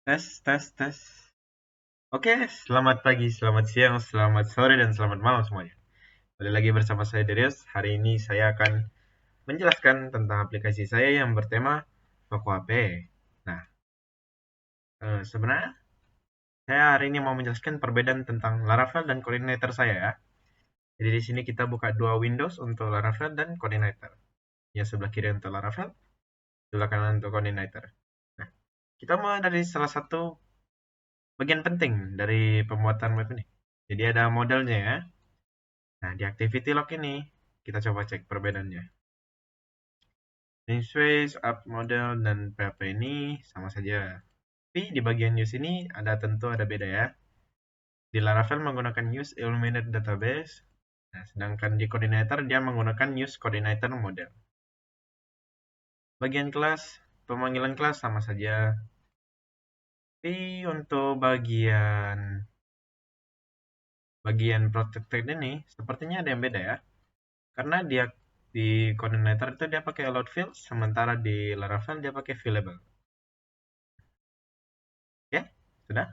Tes, tes, tes. Oke, selamat pagi, selamat siang, selamat sore, dan selamat malam semuanya. Kembali lagi bersama saya Darius. Hari ini saya akan menjelaskan tentang aplikasi saya yang bertema toko HP. Nah, sebenarnya saya hari ini mau menjelaskan perbedaan tentang Laravel dan Coordinator saya ya. Jadi di sini kita buka dua Windows untuk Laravel dan Coordinator. Yang sebelah kiri untuk Laravel, sebelah kanan untuk Coordinator. Nah, kita mulai dari salah satu bagian penting dari pembuatan web ini. Jadi ada modelnya ya. Nah, di activity log ini, kita coba cek perbedaannya. Namespace, app model, dan PHP ini sama saja. Tapi di bagian use ini tentu ada beda ya. Di Laravel menggunakan use illuminate database, nah, sedangkan di coordinator dia menggunakan use coordinator model. Bagian kelas, pemanggilan kelas sama saja. Tapi untuk bagian protected ini sepertinya ada yang beda ya. Karena dia di coordinator itu dia pakai allowed fields, sementara di Laravel dia pakai viewable. Ya, sudah.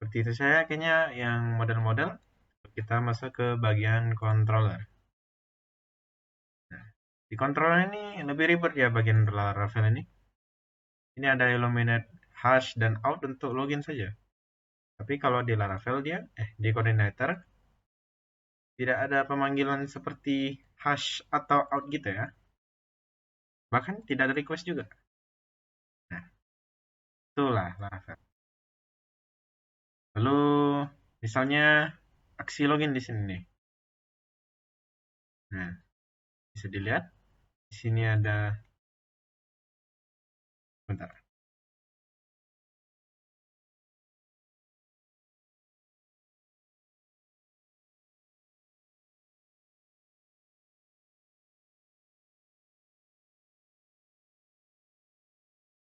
Seperti itu saya kayaknya yang model-model. Kita masuk ke bagian controller. Nah, di controller ini lebih ribet ya bagian Laravel ini. Ini ada illuminate hash dan out untuk login saja. Tapi kalau di Laravel di coordinator tidak ada pemanggilan seperti hash atau out gitu ya. Bahkan tidak ada request juga. Nah, itulah Laravel. Lalu misalnya aksi login di sini nih. Nah, bisa dilihat di sini ada bentar.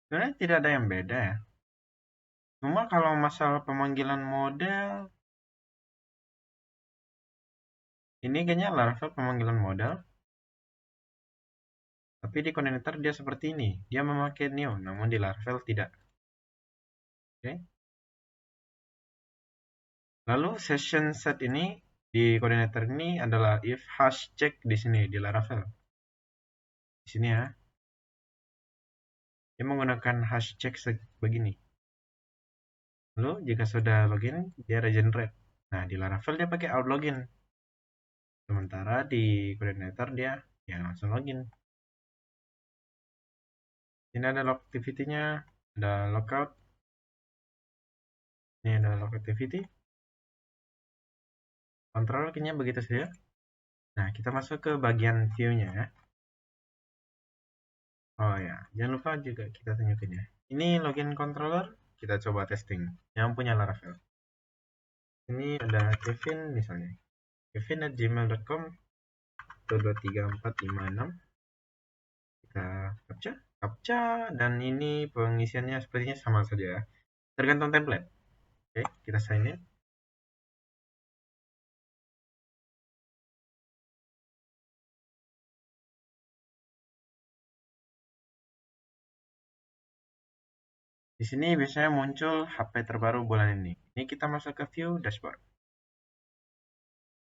Sebenarnya tidak ada yang beda ya. Cuma kalau masalah pemanggilan model, ini kayaknya Laravel pemanggilan model, tapi di coordinator dia seperti ini. Dia memakai new, namun di Laravel tidak. Oke. Lalu session set ini di coordinator ini adalah if hash check di sini di Laravel. Di sini ya. Dia menggunakan hash check begini. Lalu jika sudah login, dia regenerate. Nah, di Laravel dia pakai out login. Sementara di coordinator dia ya langsung login. Ini ada log activity-nya, ada logout. Ini ada log activity. Control kayaknya begitu saja. Nah, kita masuk ke bagian view-nya ya. Oh ya, jangan lupa juga kita tunjukin ya. Ini login controller, kita coba testing. Yang punya Laravel. Ini ada Kevin misalnya. Kevin@gmail.com 123456. Kita captcha, dan ini pengisiannya sepertinya sama saja ya. Tergantung template. Oke, kita sign in. Di sini biasanya muncul HP terbaru bulan ini. Ini kita masuk ke view dashboard.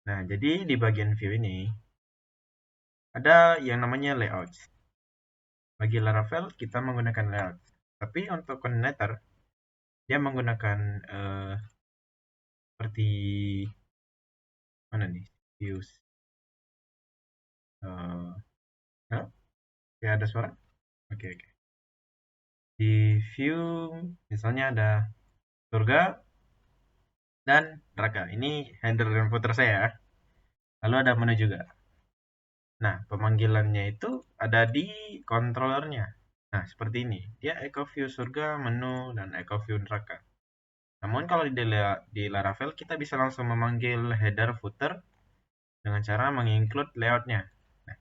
Nah, jadi di bagian view ini ada yang namanya layout. Bagi Laravel kita menggunakan layout. Tapi untuk coordinator dia menggunakan seperti mana nih? Views. Ya, ada suara? Oke, oke. Di view misalnya ada surga dan neraka. Ini header dan footer saya. Lalu ada menu juga. Nah, pemanggilannya itu ada di controllernya. Nah, seperti ini. Dia echo view surga, menu, dan echo view neraka. Namun kalau di Laravel kita bisa langsung memanggil header footer dengan cara menginclude layoutnya. Nah,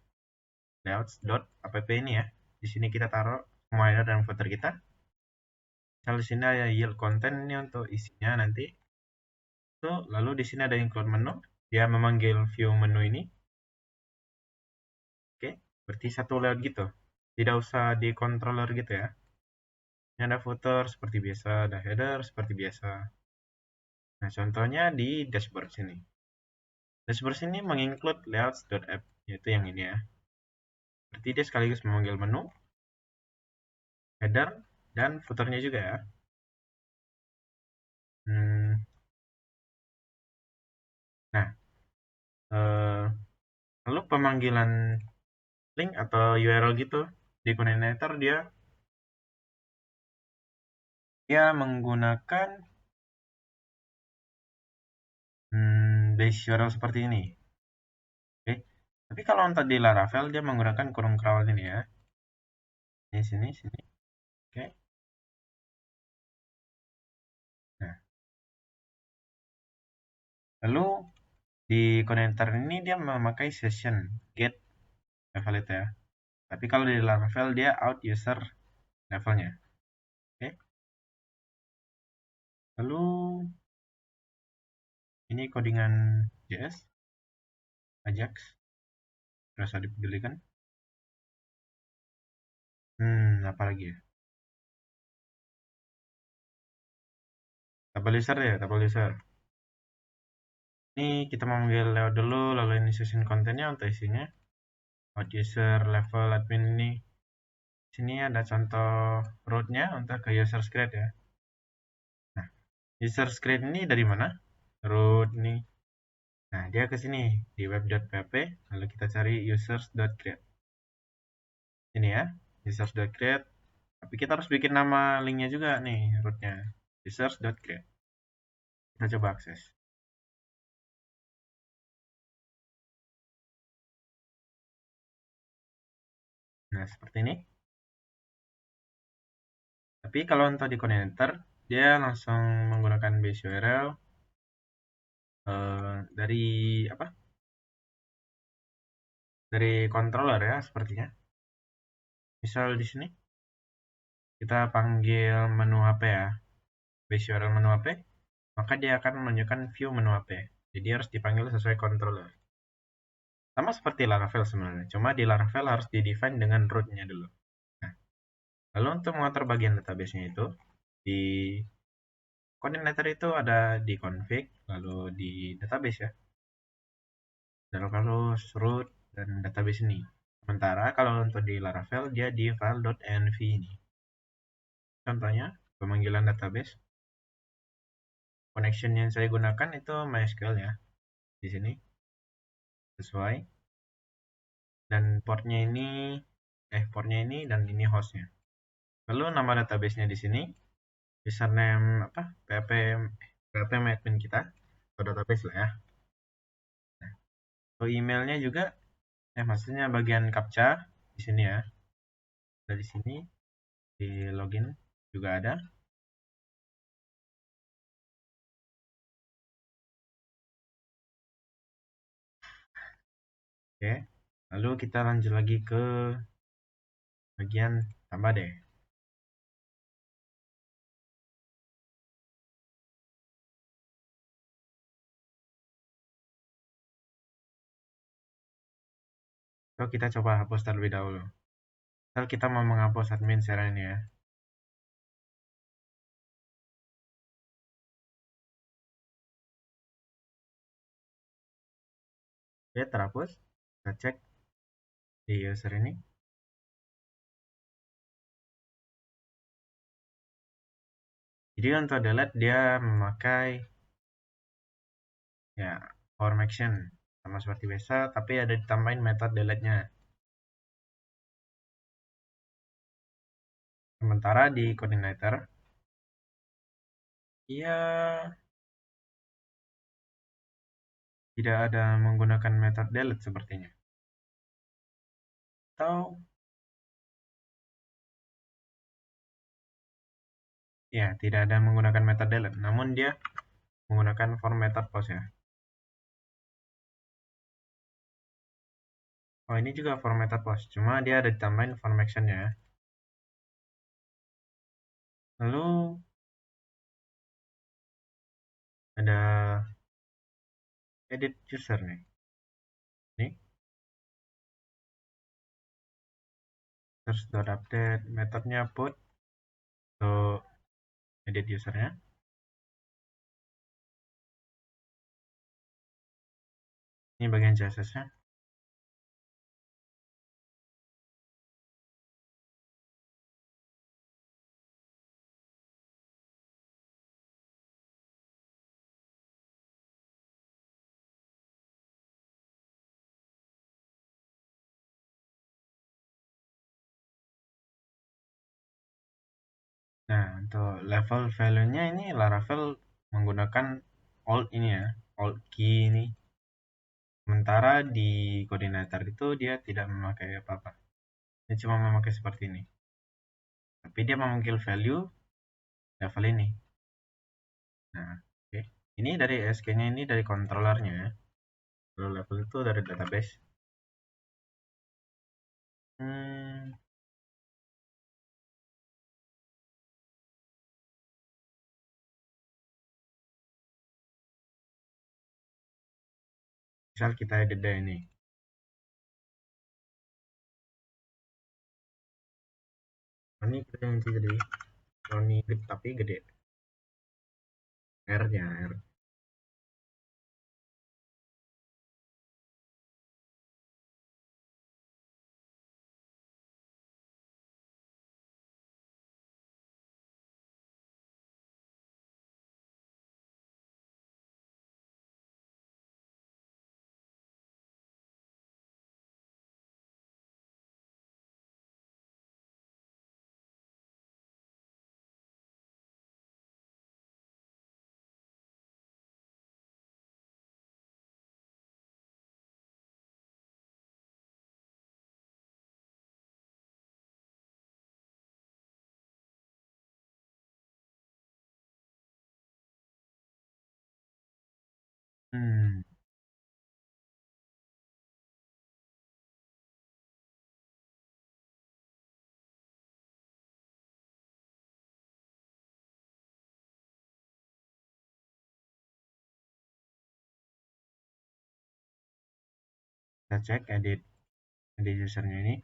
layouts.app ini ya. Di sini kita taruh semua header dan footer kita. Misal di sini ada yield content ini untuk isinya nanti. Lalu di sini ada include menu. Dia memanggil view menu ini. Oke, berarti satu layout gitu. Tidak usah di controller gitu ya. Ini ada footer seperti biasa, ada header seperti biasa. Nah, contohnya di dashboard sini. Dashboard sini menginclude layouts.app, yaitu yang ini ya. Berarti dia sekaligus memanggil menu, header, dan footernya juga ya. Nah, lalu pemanggilan link atau URL gitu di coordinator dia menggunakan base URL seperti ini. Oke. Tapi kalau untuk di Laravel dia menggunakan kurung kawal ini ya. Ini sini. Oke. Nah, lalu di connector ini dia memakai session get level itu ya. Tapi kalau di Laravel dia out user levelnya. Oke. Lalu ini codingan JS Ajax. Terus dipedulikan. Apa lagi ya? Tabel user ya, tabel user. Ini kita memanggil layout dulu, lalu ini session kontennya untuk isinya. Out user level admin ini. Sini ada contoh rootnya untuk ke user script ya. Nah, user script ini dari mana? Root ini. Nah, dia ke sini di web.php, lalu kita cari users.create. Ini ya, users.create. Tapi kita harus bikin nama linknya juga nih, rootnya. Users.create. Kita coba akses. Nah, seperti ini. Tapi kalau untuk di connector, dia langsung menggunakan base URL dari apa? Dari controller ya sepertinya. Misal di sini kita panggil menu HP ya, base URL menu HP, maka dia akan menunjukkan view menu HP. Jadi harus dipanggil sesuai controller. Sama seperti Laravel sebenarnya, cuma di Laravel harus di-define dengan root-nya dulu. Nah, lalu untuk mengatur bagian database-nya itu, di coordinator itu ada di config, lalu di database ya. Dan kalau root dan database ini. Sementara kalau untuk di Laravel, dia di file.env ini. Contohnya, pemanggilan database. Connection yang saya gunakan itu MySQL ya. Di sini. Sesuai. Dan portnya ini dan ini hostnya. Lalu nama database-nya di sini. Username PHP admin kita. Atau database lah ya. Nah, emailnya juga, maksudnya bagian captcha di sini ya. Dari sini di login juga ada. Oke, lalu kita lanjut lagi ke bagian tambah deh. So, kita coba hapus terlebih dahulu. Misal kita mau menghapus admin share ini ya. Oke, terhapus. Kita cek di user ini. Jadi untuk delete dia memakai ya form action sama seperti biasa, tapi ada ditambahin metode delete-nya. Sementara di coordinator ia tidak ada menggunakan metode delete sepertinya. Atau ya tidak ada menggunakan metode delete, namun dia menggunakan form method post ya. Oh, ini juga form method post, cuma dia ada ditambahin form action-nya. Lalu ada edit user nih. Nih, terus update metodenya put untuk edit usernya. Ini bagian CSS-nya. Nah, untuk level value-nya ini Laravel menggunakan old ini ya, old key ini. Sementara di koordinator itu dia tidak memakai apa-apa. Dia cuma memakai seperti ini. Tapi dia memanggil value level ini. Nah, oke. Ini dari SK-nya ini dari controllernya ya. Kalau level itu dari database. Hmm, misal kita edit deh ini. Ini kita yang gede. Ini gede, tapi gede. R-nya, R. Hmm, kita cek edit usernya ini.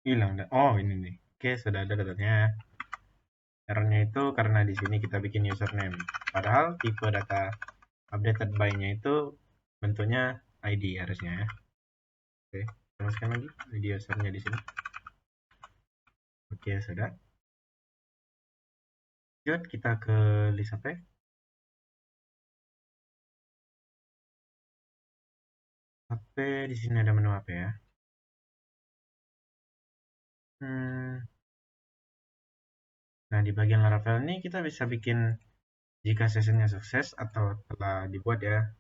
Hilang dah. Oh, ini nih. Oke, sudah ada datanya. Errornya itu karena di sini kita bikin username. Padahal tipe data updated by-nya itu bentuknya ID harusnya ya. Oke, kita masukkan lagi ID usernya di sini. Oke, sudah. Lanjut kita ke list HP. HP di sini ada menu HP ya. Hmm, nah di bagian Laravel ini kita bisa bikin jika sessionnya sukses atau telah dibuat ya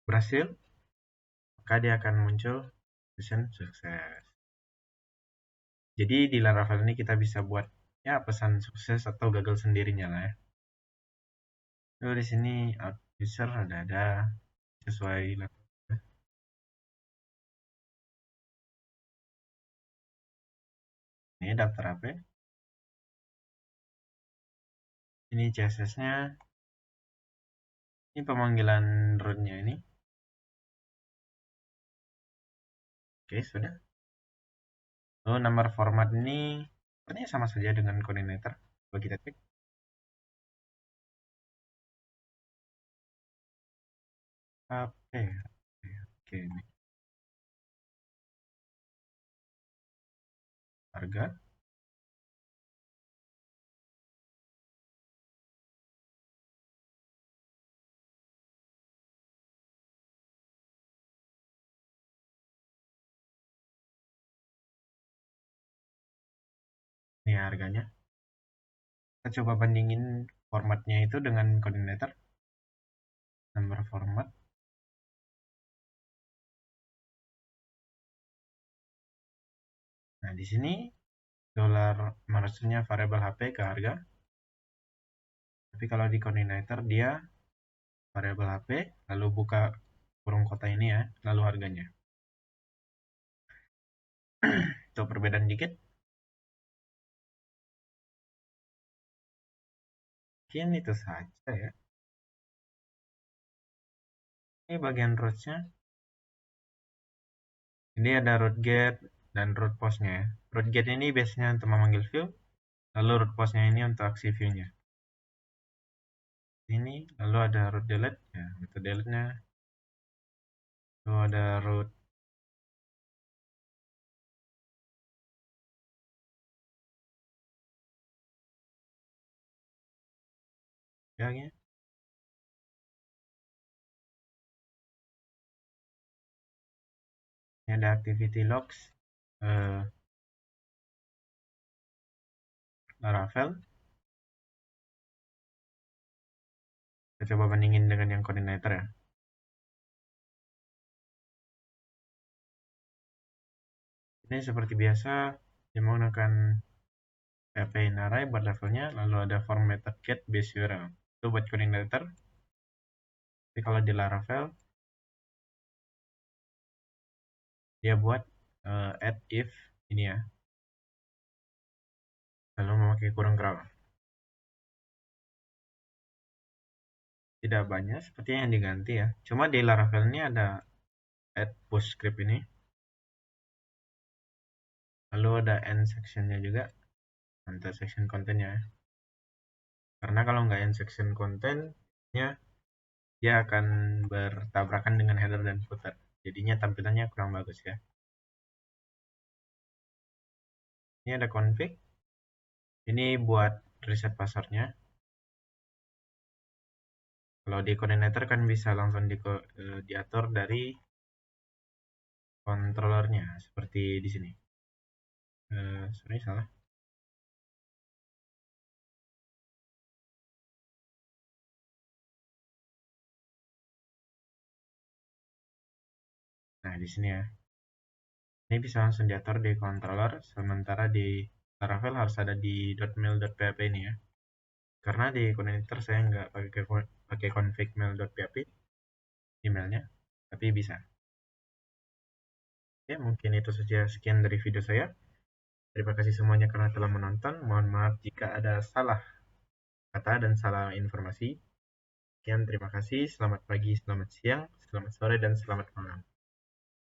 berhasil, maka dia akan muncul session sukses. Jadi di Laravel ini kita bisa buat ya pesan sukses atau gagal sendirinya lah ya. Lalu di sini out user ada sesuai level. Ini daftar HP. Ini CSS-nya. Ini pemanggilan root-nya ini. Oke, sudah. Lalu nomor format ini sepertinya sama saja dengan coordinator. Coba kita cek. HP. Oke, ini harga. Ini harganya. Kita coba bandingin formatnya itu dengan coordinator. Number format. Nah, di sini dolar maksudnya variabel HP ke harga. Tapi kalau di coordinator dia variabel HP, lalu buka kurung kota ini ya, lalu harganya. Itu perbedaan dikit. Mungkin itu saja ya. Ini bagian rootnya. Ini ada root get dan root postnya ya. Root get ini biasanya untuk memanggil view, lalu root postnya ini untuk aksi view-nya. Ini lalu ada root delete ya, untuk delete-nya. Lalu ada root ya, ya. Ini ada activity logs, Laravel. Kita coba bandingin dengan yang coordinator ya. Ini seperti biasa dia menggunakan PHP in array buat levelnya, lalu ada form method get base URL. Itu buat coordinator. Tapi kalau di Laravel dia buat add if ini ya, lalu memakai kurung kerap. Tidak banyak sepertinya yang diganti ya, cuma di Laravel ini ada add push script ini, lalu ada end sectionnya juga untuk section kontennya, karena kalau nggak end section kontennya dia akan bertabrakan dengan header dan footer, jadinya tampilannya kurang bagus ya. Ini ada config, ini buat reset passwordnya. Kalau di coordinator kan bisa langsung diatur dari controllernya seperti di sini. Sorry, salah. Nah, di sini ya. Ini bisa langsung diatur di controller, sementara di Laravel harus ada di .mail.php ini ya. Karena di coordinator saya nggak pakai config mail.php emailnya, tapi bisa. Ya, mungkin itu saja sekian dari video saya. Terima kasih semuanya karena telah menonton. Mohon maaf jika ada salah kata dan salah informasi. Sekian, terima kasih. Selamat pagi, selamat siang, selamat sore, dan selamat malam.